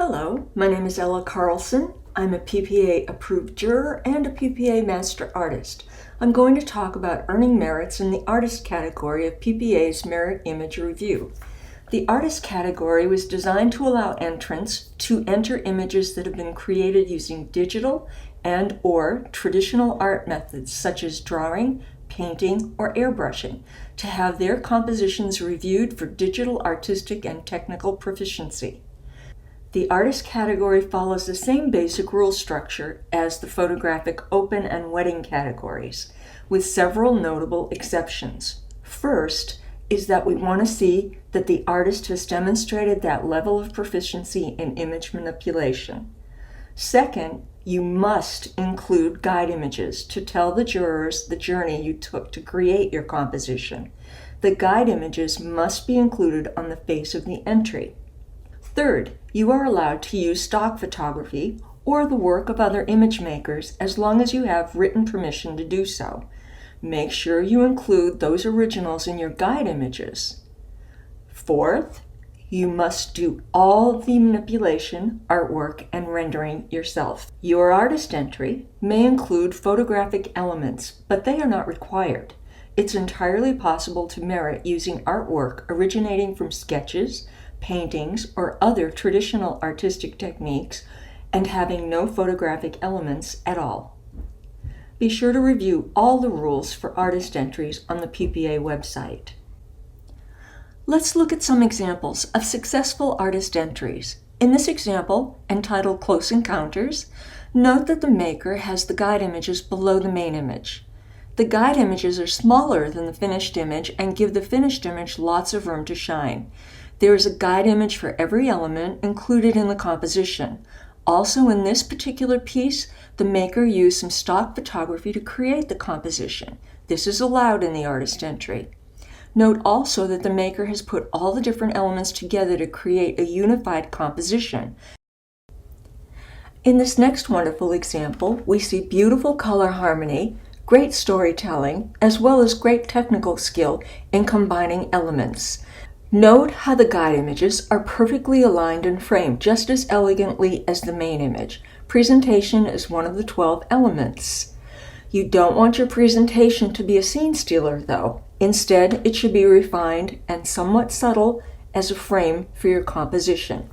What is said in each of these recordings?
Hello, my name is Ella Carlson. I'm a PPA approved juror and a PPA Master Artist. I'm going to talk about earning merits in the artist category of PPA's Merit Image Review. The artist category was designed to allow entrants to enter images that have been created using digital and/or traditional art methods such as drawing, painting, or airbrushing, to have their compositions reviewed for digital artistic and technical proficiency. The artist category follows the same basic rule structure as the photographic open and wedding categories, with several notable exceptions. First is that we want to see that the artist has demonstrated that level of proficiency in image manipulation. Second, you must include guide images to tell the jurors the journey you took to create your composition. The guide images must be included on the face of the entry. Third, you are allowed to use stock photography or the work of other image makers as long as you have written permission to do so. Make sure you include those originals in your guide images. Fourth, you must do all the manipulation, artwork, and rendering yourself. Your artist entry may include photographic elements, but they are not required. It's entirely possible to merit using artwork originating from sketches, paintings, or other traditional artistic techniques and having no photographic elements at all. Be sure to review all the rules for artist entries on the PPA website. Let's look at some examples of successful artist entries. In this example, entitled Close Encounters, note that the maker has the guide images below the main image. The guide images are smaller than the finished image and give the finished image lots of room to shine. There is a guide image for every element included in the composition. Also, in this particular piece, the maker used some stock photography to create the composition. This is allowed in the artist entry. Note also that the maker has put all the different elements together to create a unified composition. In this next wonderful example, we see beautiful color harmony, great storytelling, as well as great technical skill in combining elements. Note how the guide images are perfectly aligned and framed just as elegantly as the main image. Presentation is one of the 12 elements. You don't want your presentation to be a scene stealer, though. Instead, it should be refined and somewhat subtle as a frame for your composition.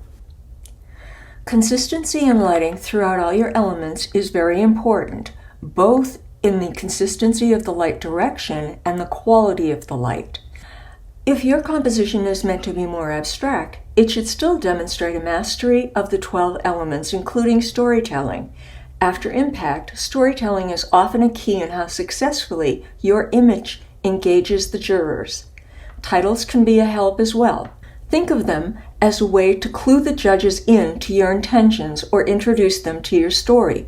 Consistency in lighting throughout all your elements is very important, both in the consistency of the light direction and the quality of the light. If your composition is meant to be more abstract, it should still demonstrate a mastery of the 12 elements, including storytelling. After impact, storytelling is often a key in how successfully your image engages the jurors. Titles can be a help as well. Think of them as a way to clue the judges in to your intentions or introduce them to your story.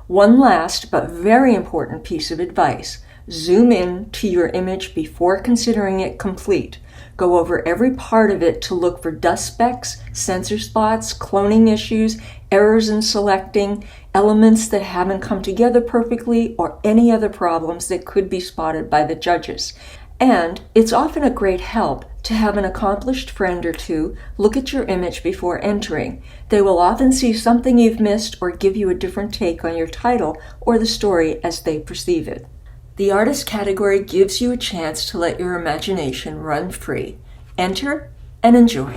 One last but very important piece of advice. Zoom in to your image before considering it complete. Go over every part of it to look for dust specks, sensor spots, cloning issues, errors in selecting, elements that haven't come together perfectly, or any other problems that could be spotted by the judges. And it's often a great help to have an accomplished friend or two look at your image before entering. They will often see something you've missed or give you a different take on your title or the story as they perceive it. The artist category gives you a chance to let your imagination run free. Enter and enjoy.